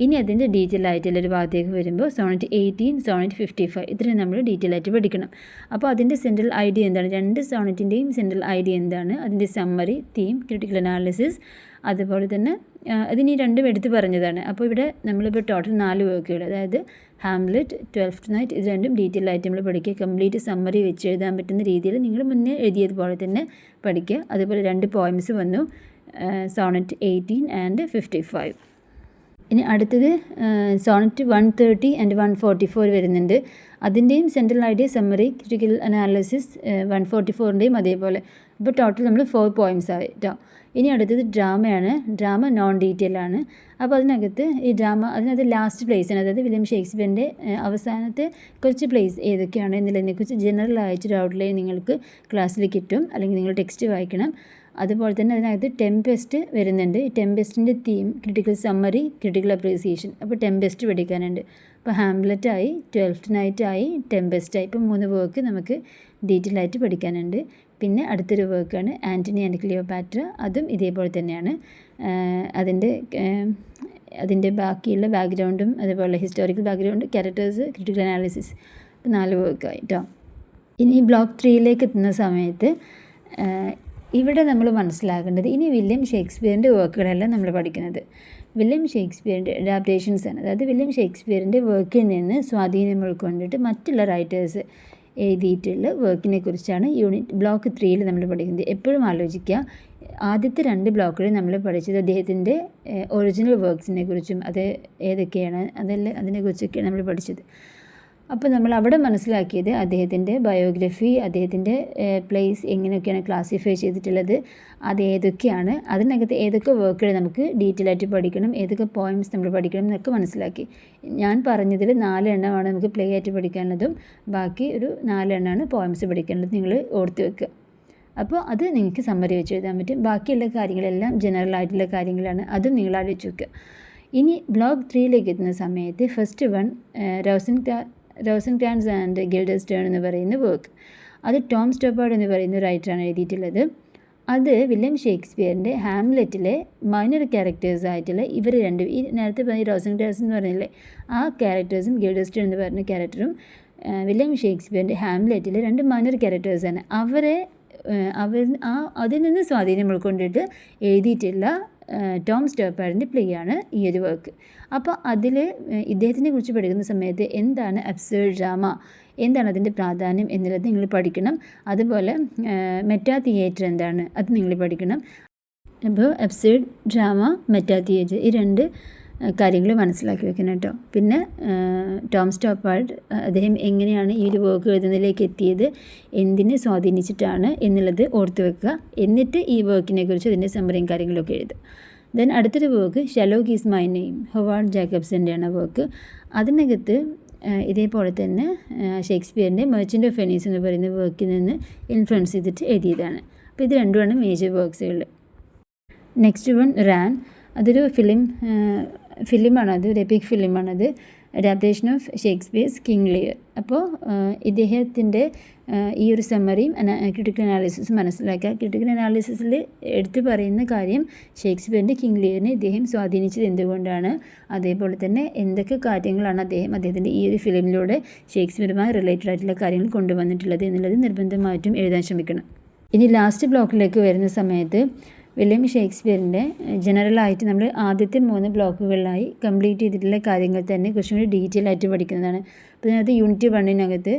ഇനി അതിൻ്റെ ഡീറ്റെയിൽ ആയിട്ടുള്ള ഒരു ഭാഗത്തേക്ക് വരുമ്പോൾ സോണറ്റ് 18, സോണറ്റ് 55 ഇത്രയും നമ്മൾ ഡീറ്റെയിൽ ആയിട്ട് പഠിക്കണം. അപ്പോൾ അതിൻ്റെ സെൻട്രൽ ഐഡിയ എന്താണ്, 2 സോണറ്റിൻ്റെയും സെൻട്രൽ ഐഡിയ എന്താണ്, അതിൻ്റെ സമ്മറി, തീം, ക്രിട്ടിക്കൽ അനാലിസിസ്, അതുപോലെ തന്നെ അതിന് ഈ 2ഉം എടുത്ത് പറഞ്ഞതാണ്. അപ്പോൾ ഇവിടെ നമ്മളിപ്പോൾ ടോട്ടൽ 4 വർക്കുകൾ, അതായത് ഹാംലെറ്റ്, 12th നൈറ്റ്, ഇത് 2ഉം ഡീറ്റെയിൽ ആയിട്ട് നമ്മൾ പഠിക്കുക. കംപ്ലീറ്റ് സമ്മറി വെച്ച് എഴുതാൻ പറ്റുന്ന രീതിയിൽ നിങ്ങൾ മുന്നേ എഴുതിയതുപോലെ തന്നെ പഠിക്കുക. അതുപോലെ 2 പോയിംസ് വന്നു, സോണറ്റ് 18 ആൻഡ് 55. ഇനി അടുത്തത് സോണറ്റ് 130 ആൻഡ് 144 വരുന്നുണ്ട്. അതിൻ്റെയും central idea, summary, critical analysis 144ൻ്റെയും അതേപോലെ. അപ്പോൾ ടോട്ടൽ നമ്മൾ 4 പോയിംസ് ആയി കേട്ടോ. ഇനി അടുത്തത് ഡ്രാമയാണ്. ഡ്രാമ നോൺ ഡീറ്റെയിൽ ആണ്. അപ്പോൾ അതിനകത്ത് ലാസ്റ്റ് പ്ലേസാണ്, അതായത് വില്യം ഷേക്സ്പിയറിൻ്റെ അവസാനത്തെ കുറച്ച് പ്ലേസ് ഏതൊക്കെയാണ് എന്നുള്ളതിനെക്കുറിച്ച് ജനറൽ ആയിട്ടൊരു ഔട്ട്ലൈൻ നിങ്ങൾക്ക് ക്ലാസ്സിൽ കിട്ടും, അല്ലെങ്കിൽ നിങ്ങൾ ടെക്സ്റ്റ് വായിക്കണം. അതുപോലെ തന്നെ അതിനകത്ത് ടെംപെസ്റ്റ് വരുന്നുണ്ട്. ഈ ടെംപെസ്റ്റിൻ്റെ theme, critical summary, critical appreciation. അപ്പോൾ ടെംപെസ്റ്റ് പഠിക്കാനുണ്ട്. അപ്പോൾ ഹാംലെറ്റായി, 12th നൈറ്റായി, ടെംപെസ്റ്റായി. ഇപ്പോൾ 3 വർക്ക് നമുക്ക് ഡീറ്റെയിൽ ആയിട്ട് പഠിക്കാനുണ്ട്. പിന്നെ അടുത്തൊരു വർക്കാണ് ആൻ്റണി ആൻഡ് ക്ലിയോപാട്ര. അതും ഇതേപോലെ തന്നെയാണ്. അതിൻ്റെ ബാക്കിയുള്ള ബാക്ക്ഗ്രൗണ്ടും അതുപോലെ historical background, characters, critical analysis. ഇപ്പോൾ 4 വർക്കായി കേട്ടോ. ഇനി ബ്ലോക്ക് 3യിലേക്ക് എത്തുന്ന സമയത്ത് ഇവിടെ നമ്മൾ മനസ്സിലാക്കേണ്ടത് ഇനി വില്യം ഷേക്സ്പിയറിൻ്റെ വർക്കുകളല്ല നമ്മൾ പഠിക്കുന്നത്. വില്യം ഷേക്സ്പിയറിൻ്റെ അഡാപ്റ്റേഷൻസ് ആണ്. അതായത് വില്യം ഷേക്സ്പിയറിൻ്റെ വർക്കിൽ നിന്ന് സ്വാധീനം ഉൾക്കൊണ്ടിട്ട് മറ്റുള്ള റൈറ്റേഴ്സ് എഴുതിയിട്ടുള്ള വർക്കിനെ കുറിച്ചാണ് ബ്ലോക്ക് 3 നമ്മൾ പഠിക്കുന്നത്. എപ്പോഴും ആലോചിക്കുക, ആദ്യത്തെ 2 ബ്ലോക്കുകളിൽ നമ്മൾ പഠിച്ചത് അദ്ദേഹത്തിൻ്റെ ഒറിജിനൽ വർക്ക്സിനെ കുറിച്ചും അത് ഏതൊക്കെയാണ് അതിനെക്കുറിച്ചൊക്കെയാണ് നമ്മൾ പഠിച്ചത്. അപ്പോൾ നമ്മൾ അവിടെ മനസ്സിലാക്കിയത് അദ്ദേഹത്തിൻ്റെ ബയോഗ്രഫി, അദ്ദേഹത്തിൻ്റെ പ്ലേസ് എങ്ങനെയൊക്കെയാണ് ക്ലാസിഫൈ ചെയ്തിട്ടുള്ളത്, അത് ഏതൊക്കെയാണ്, അതിനകത്ത് ഏതൊക്കെ വർക്കുകൾ നമുക്ക് ഡീറ്റെയിൽ ആയിട്ട് പഠിക്കണം, ഏതൊക്കെ പോയിംസ് നമ്മൾ പഠിക്കണം എന്നൊക്കെ മനസ്സിലാക്കി. ഞാൻ പറഞ്ഞതിൽ 4 എണ്ണമാണ് നമുക്ക് പ്ലേ ആയിട്ട് പഠിക്കാനുള്ളതും ബാക്കി ഒരു 4 എണ്ണമാണ് പോയിംസ് പഠിക്കാനുള്ളത്. നിങ്ങൾ ഓർത്ത് വെക്കുക. അപ്പോൾ അത് നിങ്ങൾക്ക് സമ്മറി വെച്ച് എഴുതാൻ പറ്റും. ബാക്കിയുള്ള കാര്യങ്ങളെല്ലാം ജനറൽ ആയിട്ടുള്ള കാര്യങ്ങളാണ്, അതും നിങ്ങൾ ആലോചിച്ച് വെക്കുക. ഇനി ബ്ലോക്ക് 3ലേക്ക് എത്തുന്ന സമയത്ത് ഫസ്റ്റ് വൺ റോസൻക്രാൻസ് ആൻഡ് ഗിൽഡർസ്റ്റേൺ എന്ന് പറയുന്ന വർക്ക്, അത് ടോം സ്റ്റോപ്പാർഡ് എന്ന് പറയുന്ന റൈറ്ററാണ് എഴുതിയിട്ടുള്ളത്. അത് വില്യം ഷേക്സ്പിയറിൻ്റെ ഹാംലെറ്റിലെ മൈനർ ക്യാരക്ടേഴ്സ് ആയിട്ടുള്ള ഇവർ രണ്ടും, ഈ നേരത്തെ പറഞ്ഞ റോസൻക്രാൻസ് എന്ന് പറഞ്ഞില്ലേ ആ ക്യാരക്ടേഴ്സും ഗിൽഡർസ്റ്റേൺ എന്ന് പറഞ്ഞ ക്യാരക്ടറും വില്യം ഷേക്സ്പിയറിൻ്റെ ഹാംലെറ്റിലെ 2 മൈനർ ക്യാരക്ടേഴ്സാണ്. അതിൽ നിന്ന് സ്വാധീനം ഉൾക്കൊണ്ടിട്ട് എഴുതിയിട്ടുള്ള ടോം സ്റ്റോപ്പാർഡിൻ്റെ പ്ലേ ആണ് ഈ ഒരു വർക്ക്. അപ്പോൾ അതിൽ ഇദ്ദേഹത്തിനെ കുറിച്ച് പഠിക്കുന്ന സമയത്ത് എന്താണ് അബ്സേർഡ് ഡ്രാമ, എന്താണ് അതിൻ്റെ പ്രാധാന്യം എന്നുള്ളത് നിങ്ങൾ പഠിക്കണം. അതുപോലെ മെറ്റാ തിയേറ്റർ എന്താണ് അത് നിങ്ങൾ പഠിക്കണം. അപ്പോൾ അബ്സേർഡ് ഡ്രാമ, മെറ്റാ തിയേറ്റർ, ഈ 2 കാര്യങ്ങൾ മനസ്സിലാക്കി വെക്കണം കേട്ടോ. പിന്നെ ടോം സ്റ്റോപ്പാർഡ് അദ്ദേഹം എങ്ങനെയാണ് ഈ ഒരു വർക്ക് എഴുതുന്നതിലേക്ക് എത്തിയത്, എന്തിനെ സ്വാധീനിച്ചിട്ടാണ് എന്നുള്ളത് ഓർത്ത് വെക്കുക. എന്നിട്ട് ഈ വർക്കിനെ കുറിച്ച് അതിൻ്റെ സമ്മറിയും കാര്യങ്ങളൊക്കെ എഴുതുക. ദെൻ അടുത്തൊരു work Sherlock is my name, Howard ജാക്കബ്സൻ്റെയാണ് വർക്ക്. അതിനകത്ത് ഇതേപോലെ തന്നെ ഷേക്സ്പിയറിൻ്റെ മെർച്ചൻ്റ് ഓഫ് വെനീസ് എന്ന് പറയുന്ന വർക്കിൽ നിന്ന് ഇൻഫ്ലുവൻസ് ചെയ്തിട്ട് എഴുതിയതാണ്. അപ്പോൾ ഇത് രണ്ടുമാണ് മേജർ വർക്ക്സുകൾ. നെക്സ്റ്റ് വൺ റാൻ, അതൊരു ഫിലിമാണത്, ഒരു എപ്പിക് ഫിലിമാണത്, adaptation of Shakespeare's King Lear. അപ്പോൾ ഇദ്ദേഹത്തിൻ്റെ ഈ ഒരു സമ്മറിയും ക്രിട്ടിക്കൽ അനാലിസിസ് മനസ്സിലാക്കുക. ക്രിട്ടിക്കൽ അനാലിസിസിൽ എടുത്തു പറയുന്ന കാര്യം ഷേക്സ്പിയറിൻ്റെ കിങ് ലിയറിനെ ഇദ്ദേഹം സ്വാധീനിച്ചത് എന്തുകൊണ്ടാണ്, അതേപോലെ തന്നെ എന്തൊക്കെ കാര്യങ്ങളാണ് അദ്ദേഹത്തിൻ്റെ ഈ ഒരു ഫിലിമിലൂടെ ഷേക്സ്പിയറുമായി റിലേറ്റഡ് ആയിട്ടുള്ള കാര്യങ്ങൾ കൊണ്ടുവന്നിട്ടുള്ളത് എന്നുള്ളത് നിർബന്ധമായിട്ടും എഴുതാൻ ശ്രമിക്കണം. ഇനി ലാസ്റ്റ് ബ്ലോക്കിലേക്ക് വരുന്ന സമയത്ത് വില്യം ഷേക്സ്പിയറിൻ്റെ ജനറലായിട്ട് നമ്മൾ ആദ്യത്തെ 3 ബ്ലോക്കുകളിലായി കംപ്ലീറ്റ് ചെയ്തിട്ടുള്ള കാര്യങ്ങൾ തന്നെ കുറച്ചും കൂടി ഡീറ്റെയിൽ ആയിട്ട് പഠിക്കുന്നതാണ്. അപ്പോൾ ഇതിനകത്ത് യൂണിറ്റ് 1-നകത്ത്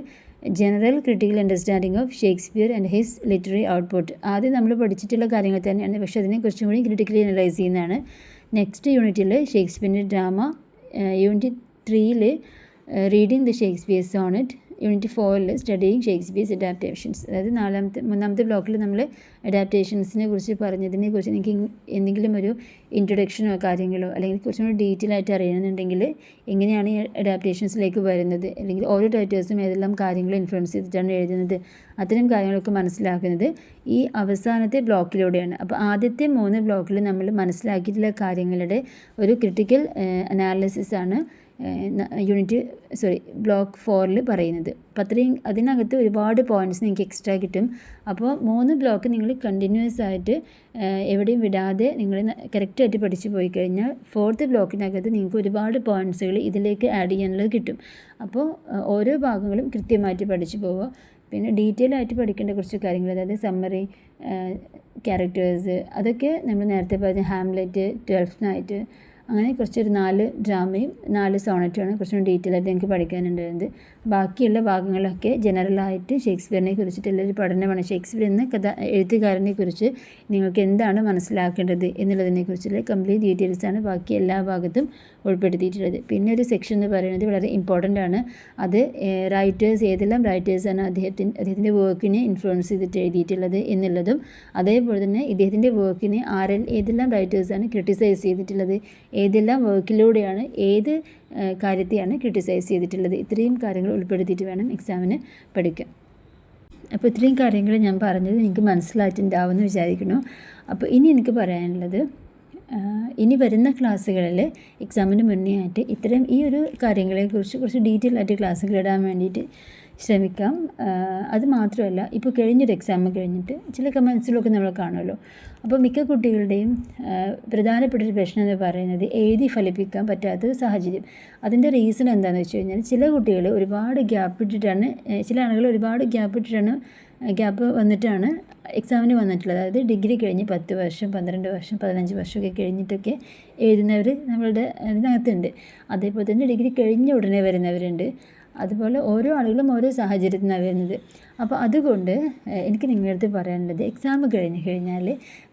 general critical understanding of Shakespeare and his literary output, ആദ്യം നമ്മൾ പഠിച്ചിട്ടുള്ള കാര്യങ്ങൾ തന്നെയാണ്, പക്ഷേ അതിനെ കുറച്ചും കൂടി ക്രിട്ടിക്കലി അനലൈസ് ചെയ്യുന്നതാണ്. നെക്സ്റ്റ് യൂണിറ്റിൽ ഷേക്സ്പിയറിൻ്റെ drama, unit 3 reading the Shakespeare sonnet, unit 4 studying Shakespeare's adaptations. അതായത് 3ാമത്തെ ബ്ലോക്കിൽ നമ്മൾ അഡാപ്റ്റേഷൻസിനെ കുറിച്ച് പറഞ്ഞതിനെ കുറിച്ച് നിങ്ങൾക്ക് എന്തെങ്കിലും ഒരു ഇൻട്രൊഡക്ഷനോ കാര്യങ്ങളോ അല്ലെങ്കിൽ കുറച്ചും കൂടി ഡീറ്റെയിൽ ആയിട്ട് അറിയണമെന്നുണ്ടെങ്കിൽ എങ്ങനെയാണ് ഈ അഡാപ്റ്റേഷൻസിലേക്ക് വരുന്നത്, അല്ലെങ്കിൽ ഓരോ റൈറ്റേഴ്സും ഏതെല്ലാം കാര്യങ്ങൾ ഇൻഫ്ലുവൻസ് ചെയ്തിട്ടാണ് എഴുതുന്നത്, അത്തരം കാര്യങ്ങളൊക്കെ മനസ്സിലാക്കുന്നത് ഈ അവസാനത്തെ ബ്ലോക്കിലൂടെയാണ്. അപ്പോൾ ആദ്യത്തെ 3 ബ്ലോക്കിൽ നമ്മൾ മനസ്സിലാക്കിയിട്ടുള്ള കാര്യങ്ങളുടെ ഒരു ക്രിട്ടിക്കൽ അനാലിസിസ് ആണ് ബ്ലോക്ക് 4 പറയുന്നത്. അപ്പോൾ അത്രയും അതിനകത്ത് ഒരുപാട് പോയിൻറ്റ്സ് നിങ്ങൾക്ക് എക്സ്ട്രാ കിട്ടും. അപ്പോൾ 3 ബ്ലോക്ക് നിങ്ങൾ കണ്ടിന്യൂസ് ആയിട്ട് എവിടെയും വിടാതെ നിങ്ങൾ കറക്റ്റായിട്ട് പഠിച്ചു പോയി കഴിഞ്ഞാൽ 4th ബ്ലോക്കിനകത്ത് നിങ്ങൾക്ക് ഒരുപാട് പോയിൻറ്റ്സുകൾ ഇതിലേക്ക് ആഡ് ചെയ്യാനുള്ളത് കിട്ടും. അപ്പോൾ ഓരോ ഭാഗങ്ങളും കൃത്യമായിട്ട് പഠിച്ചു പോവുക. പിന്നെ ഡീറ്റെയിൽ ആയിട്ട് പഠിക്കേണ്ട കുറച്ച് കാര്യങ്ങൾ, അതായത് സമ്മറി, ക്യാരക്ടേഴ്സ്, അതൊക്കെ നമ്മൾ നേരത്തെ പറഞ്ഞ ഹാംലെറ്റ്, 12th നൈറ്റ്, അങ്ങനെ കുറച്ചൊരു 4 ഡ്രാമയും 4 സോണറ്റുമാണ് കുറച്ചും ഡീറ്റെയിൽ ആയിട്ട് എനിക്ക് പഠിക്കാനുണ്ടായിരുന്നത്. ബാക്കിയുള്ള ഭാഗങ്ങളൊക്കെ ജനറലായിട്ട് ഷേക്സ്പിയറിനെ കുറിച്ചിട്ടുള്ളൊരു പഠനമാണ്. ഷേക്സ്പിയർ എന്ന എഴുത്തുകാരനെ കുറിച്ച് നിങ്ങൾക്ക് എന്താണ് മനസ്സിലാക്കേണ്ടത് എന്നുള്ളതിനെക്കുറിച്ചുള്ള കംപ്ലീറ്റ് ഡീറ്റെയിൽസാണ് ബാക്കി എല്ലാ ഭാഗത്തും ഉൾപ്പെടുത്തിയിട്ടുള്ളത്. പിന്നെ ഒരു സെക്ഷൻ എന്ന് പറയുന്നത് വളരെ ഇമ്പോർട്ടൻ്റ് ആണ്. അത് റൈറ്റേഴ്സ്, ഏതെല്ലാം റൈറ്റേഴ്സാണ് അദ്ദേഹത്തിൻ്റെ വർക്കിനെ ഇൻഫ്ലുവൻസ് ചെയ്തിട്ട് എഴുതിയിട്ടുള്ളത് എന്നുള്ളതും, അതേപോലെ തന്നെ ഇദ്ദേഹത്തിൻ്റെ വർക്കിനെ ഏതെല്ലാം റൈറ്റേഴ്സാണ് ക്രിട്ടിസൈസ് ചെയ്തിട്ടുള്ളത്, ഏതെല്ലാം വർക്കിലൂടെയാണ് ഏത് കാര്യത്തെയാണ് ക്രിട്ടിസൈസ് ചെയ്തിട്ടുള്ളത്, ഇത്രയും കാര്യങ്ങൾ ഉൾപ്പെടുത്തിയിട്ട് വേണം എക്സാമിന് പഠിക്കാൻ. അപ്പോൾ ഇത്രയും കാര്യങ്ങൾ ഞാൻ പറഞ്ഞത് നിങ്ങൾക്ക് മനസ്സിലായിട്ടുണ്ടാവുമെന്ന് വിചാരിക്കുന്നു. അപ്പോൾ ഇനി എനിക്ക് പറയാനുള്ളത്, ഇനി വരുന്ന ക്ലാസ്സുകളിൽ എക്സാമിന് മുന്നേ ആയിട്ട് ഈ ഒരു കാര്യങ്ങളെക്കുറിച്ച് കുറച്ച് ഡീറ്റെയിൽ ആയിട്ട് ക്ലാസ്സുകൾ ഇടാൻ വേണ്ടിയിട്ട് ശ്രമിക്കാം. അത് മാത്രമല്ല, ഇപ്പോൾ കഴിഞ്ഞൊരു എക്സാം കഴിഞ്ഞിട്ട് ചില കമൻസിലൊക്കെ നമ്മൾ കാണുമല്ലോ. അപ്പോൾ മിക്ക കുട്ടികളുടെയും പ്രധാനപ്പെട്ടൊരു പ്രശ്നം എന്ന് പറയുന്നത് എഴുതി ഫലിപ്പിക്കാൻ പറ്റാത്തൊരു സാഹചര്യം. അതിൻ്റെ റീസൺ എന്താണെന്ന് വെച്ച് കഴിഞ്ഞാൽ, ചില കുട്ടികൾ ഒരുപാട് ഗ്യാപ്പ് ഇട്ടിട്ടാണ്, ചില ആളുകൾ ഒരുപാട് ഗ്യാപ്പ് വന്നിട്ടാണ് എക്സാമിന് വന്നിട്ടുള്ളത്. അതായത് ഡിഗ്രി കഴിഞ്ഞ് 10 വർഷം 12 വർഷം 15 വർഷമൊക്കെ കഴിഞ്ഞിട്ടൊക്കെ എഴുതുന്നവർ നമ്മളുടെ ഇതിനകത്തുണ്ട്. അതേപോലെ തന്നെ ഡിഗ്രി കഴിഞ്ഞ ഉടനെ വരുന്നവരുണ്ട്. അതുപോലെ ഓരോ ആളുകളും ഓരോ സാഹചര്യത്തിൽ നിന്നാണ് വരുന്നത്. അപ്പോൾ അതുകൊണ്ട് എനിക്ക് നിങ്ങളുടെ അടുത്ത് പറയാനുള്ളത്, എക്സാം കഴിഞ്ഞ് കഴിഞ്ഞാൽ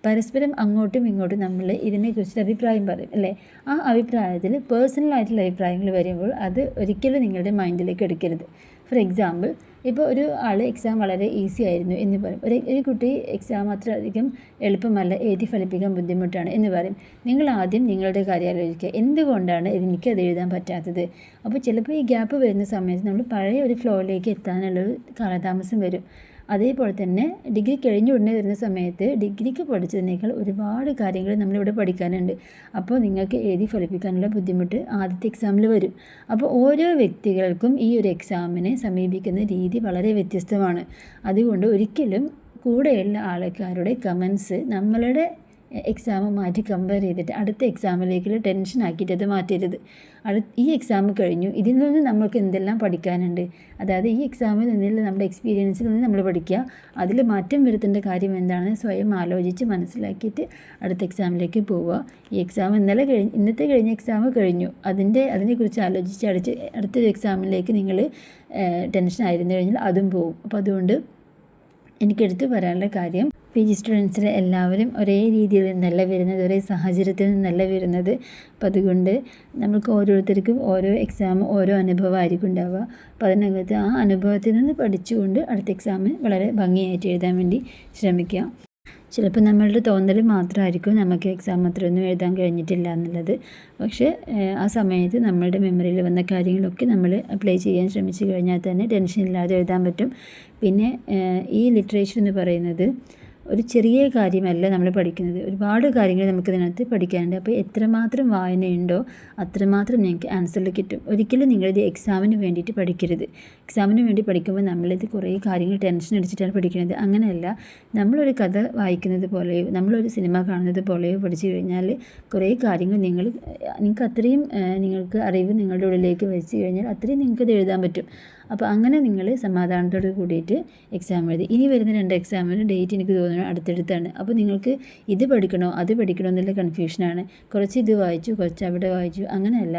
പരസ്പരം അങ്ങോട്ടും ഇങ്ങോട്ടും നമ്മൾ ഇതിനെക്കുറിച്ച് അഭിപ്രായം പറയും അല്ലേ. ആ അഭിപ്രായത്തിൽ പേഴ്സണലായിട്ടുള്ള അഭിപ്രായങ്ങൾ വരുമ്പോൾ അത് ഒരിക്കലും നിങ്ങളുടെ മൈൻഡിലേക്ക് എടുക്കരുത്. ഫോർ എക്സാമ്പിൾ, ഇപ്പോൾ ഒരു ആൾ എക്സാം വളരെ ഈസി ആയിരുന്നു എന്ന് പറയും. ഒരു കുട്ടി എക്സാം അത്ര അധികം എളുപ്പമല്ല, എഴുതി ഫലിപ്പിക്കാൻ ബുദ്ധിമുട്ടാണ് എന്ന് പറയും. നിങ്ങൾ ആദ്യം നിങ്ങളുടെ കാര്യം ആലോചിക്കുക, എന്തുകൊണ്ടാണ് എനിക്കത് എഴുതാൻ പറ്റാത്തത്. അപ്പോൾ ചിലപ്പോൾ ഈ ഗ്യാപ്പ് വരുന്ന സമയത്ത് നമ്മൾ പഴയ ഒരു ഫ്ലോയിലേക്ക് എത്താനുള്ളൊരു കാലതാമസം വരും. അതേപോലെ തന്നെ ഡിഗ്രി കഴിഞ്ഞ് ഉടനെ വരുന്ന സമയത്ത് ഡിഗ്രിക്ക് പഠിച്ചതിനേക്കാൾ ഒരുപാട് കാര്യങ്ങൾ നമ്മളിവിടെ പഠിക്കാനുണ്ട്. അപ്പോൾ നിങ്ങൾക്ക് എഴുതി ഫലിപ്പിക്കാനുള്ള ബുദ്ധിമുട്ട് ആദ്യത്തെ എക്സാമിൽ വരും. അപ്പോൾ ഓരോ വ്യക്തികൾക്കും ഈ ഒരു എക്സാമിനെ സമീപിക്കുന്ന രീതി വളരെ വ്യത്യസ്തമാണ്. അതുകൊണ്ട് ഒരിക്കലും കൂടെയുള്ള ആൾക്കാരുടെ കമൻസ് നമ്മളുടെ എക്സാം മാറ്റി കമ്പയർ ചെയ്തിട്ട് അടുത്ത എക്സാമിലേക്കുള്ള ടെൻഷൻ ആക്കിയിട്ട് അത് മാറ്റരുത്. ഈ എക്സാം കഴിഞ്ഞു, ഇതിൽ നിന്ന് നമ്മൾക്ക് എന്തെല്ലാം പഠിക്കാനുണ്ട്, അതായത് ഈ എക്സാമിൽ നിന്നുള്ള നമ്മുടെ എക്സ്പീരിയൻസിൽ നിന്ന് നമ്മൾ പഠിക്കുക, അതിൽ മാറ്റം വരുത്തേണ്ട കാര്യം എന്താണെന്ന് സ്വയം ആലോചിച്ച് മനസ്സിലാക്കിയിട്ട് അടുത്ത എക്സാമിലേക്ക് പോവുക. ഈ എക്സാം ഇന്നത്തെ കഴിഞ്ഞ എക്സാം കഴിഞ്ഞു, അതിനെക്കുറിച്ച് ആലോചിച്ച് അടുത്തൊരു എക്സാമിലേക്ക് നിങ്ങൾ ടെൻഷൻ ആയിരുന്നു കഴിഞ്ഞാൽ അതും പോകും. അപ്പോൾ അതുകൊണ്ട് എനിക്കെടുത്ത് പറയാനുള്ള കാര്യം, PG സ്റ്റുഡൻസിൽ എല്ലാവരും ഒരേ രീതിയിൽ നിന്നല്ല വരുന്നത്, ഒരേ സാഹചര്യത്തിൽ നിന്നല്ല വരുന്നത്. അപ്പോൾ അതുകൊണ്ട് നമുക്ക് ഓരോരുത്തർക്കും ഓരോ എക്സാം ഓരോ അനുഭവമായിരിക്കും ഉണ്ടാവുക. അപ്പോൾ അതിനകത്ത് ആ അനുഭവത്തിൽ നിന്ന് പഠിച്ചുകൊണ്ട് അടുത്ത എക്സാം വളരെ ഭംഗിയായിട്ട് എഴുതാൻ വേണ്ടി ശ്രമിക്കുക. ചിലപ്പോൾ നമ്മളുടെ തോന്നൽ മാത്രമായിരിക്കും നമുക്ക് എക്സാം അത്രയൊന്നും എഴുതാൻ കഴിഞ്ഞിട്ടില്ല എന്നുള്ളത്. പക്ഷേ ആ സമയത്ത് നമ്മളുടെ മെമ്മറിയിൽ വന്ന കാര്യങ്ങളൊക്കെ നമ്മൾ അപ്ലൈ ചെയ്യാൻ ശ്രമിച്ചു കഴിഞ്ഞാൽ തന്നെ ടെൻഷൻ ഇല്ലാതെ എഴുതാൻ പറ്റും. പിന്നെ ഈ ലിറ്ററേച്ചർ എന്ന് പറയുന്നത് ഒരു ചെറിയ കാര്യമല്ല നമ്മൾ പഠിക്കുന്നത്, ഒരുപാട് കാര്യങ്ങൾ നമുക്കിതിനകത്ത് പഠിക്കാനുണ്ട്. അപ്പോൾ എത്രമാത്രം വായനയുണ്ടോ അത്രമാത്രം നിങ്ങൾക്ക് ആൻസറിൽ കിട്ടും. ഒരിക്കലും നിങ്ങളിത് എക്സാമിന് വേണ്ടിയിട്ട് പഠിക്കരുത്. എക്സാമിന് വേണ്ടി പഠിക്കുമ്പോൾ നമ്മളിത് കുറേ കാര്യങ്ങൾ ടെൻഷൻ അടിച്ചിട്ടാണ് പഠിക്കുന്നത്. അങ്ങനെയല്ല, നമ്മളൊരു കഥ വായിക്കുന്നത് പോലെയോ നമ്മളൊരു സിനിമ കാണുന്നത് പോലെയോ പഠിച്ചു കഴിഞ്ഞാൽ കുറേ കാര്യങ്ങൾ നിങ്ങൾക്ക് അത്രയും നിങ്ങൾക്ക് അറിവ് നിങ്ങളുടെ ഉള്ളിലേക്ക് വെച്ച് കഴിഞ്ഞാൽ അത്രയും നിങ്ങൾക്കത് എഴുതാൻ പറ്റും. അപ്പോൾ അങ്ങനെ നിങ്ങൾ സമാധാനത്തോട് കൂടിയിട്ട് എക്സാം എഴുതി. ഇനി വരുന്ന 2 എക്സാമിന് ഡേറ്റ് എനിക്ക് തോന്നുന്നു അടുത്തടുത്താണ്. അപ്പോൾ നിങ്ങൾക്ക് ഇത് പഠിക്കണോ അത് പഠിക്കണോ എന്നുള്ള കൺഫ്യൂഷനാണ്. കുറച്ച് ഇത് വായിച്ചു, കുറച്ച് അവിടെ വായിച്ചു, അങ്ങനെയല്ല.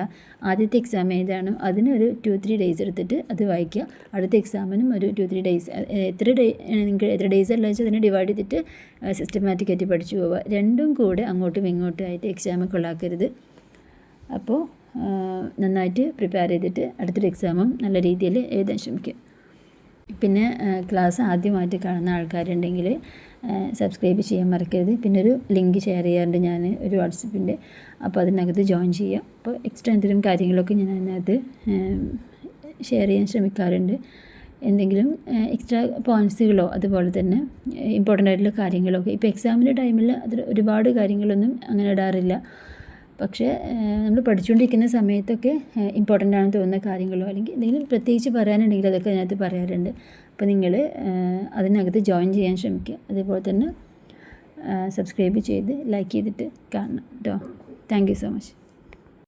ആദ്യത്തെ എക്സാം ഏതാണോ അതിനൊരു 2-3 ഡേയ്സ് എടുത്തിട്ട് അത് വായിക്കുക. അടുത്ത എക്സാമിനും ഒരു 2-3 ഡേയ്സ്, നിങ്ങൾക്ക് എത്ര ഡേയ്സ് അല്ല വെച്ചാൽ അതിനെ ഡിവൈഡ് ചെയ്തിട്ട് സിസ്റ്റമാറ്റിക്കായിട്ട് പഠിച്ചു പോവുക. രണ്ടും കൂടെ അങ്ങോട്ടും ഇങ്ങോട്ടും ആയിട്ട് എക്സാം കൊള്ളാക്കരുത്. അപ്പോൾ നന്നായിട്ട് പ്രിപ്പയർ ചെയ്തിട്ട് അടുത്തൊരു എക്സാമും നല്ല രീതിയിൽ എഴുതാൻ ശ്രമിക്കുക. പിന്നെ ക്ലാസ് ആദ്യമായിട്ട് കാണുന്ന ആൾക്കാരുണ്ടെങ്കിൽ സബ്സ്ക്രൈബ് ചെയ്യാൻ മറക്കരുത്. പിന്നെ ഒരു ലിങ്ക് ഷെയർ ചെയ്യാറുണ്ട് ഞാൻ, ഒരു വാട്സപ്പിൻ്റെ. അപ്പോൾ അതിനകത്ത് ജോയിൻ ചെയ്യുക. അപ്പോൾ എക്സ്ട്രാ എന്തെങ്കിലും കാര്യങ്ങളൊക്കെ ഞാൻ അതിനകത്ത് ഷെയർ ചെയ്യാൻ ശ്രമിക്കാറുണ്ട്. എന്തെങ്കിലും എക്സ്ട്രാ പോയിൻറ്റ്സുകളോ അതുപോലെ തന്നെ ഇമ്പോർട്ടൻ്റ് ആയിട്ടുള്ള കാര്യങ്ങളൊക്കെ. ഇപ്പോൾ എക്സാമിൻ്റെ ടൈമിൽ അതിൽ ഒരുപാട് കാര്യങ്ങളൊന്നും അങ്ങനെ ഇടാറില്ല. പക്ഷേ നമ്മൾ പഠിച്ചുകൊണ്ടിരിക്കുന്ന സമയത്തൊക്കെ ഇമ്പോർട്ടൻ്റ് ആണെന്ന് തോന്നുന്ന കാര്യങ്ങളോ അല്ലെങ്കിൽ എന്തെങ്കിലും പ്രത്യേകിച്ച് പറയാനുണ്ടെങ്കിൽ അതൊക്കെ അതിനകത്ത് പറയാറുണ്ട്. അപ്പോൾ നിങ്ങൾ അതിനകത്ത് ജോയിൻ ചെയ്യാൻ ശ്രമിക്കുക. അതേപോലെ തന്നെ സബ്സ്ക്രൈബ് ചെയ്ത് ലൈക്ക് ചെയ്തിട്ട് കാണണം കേട്ടോ. Thank you so much.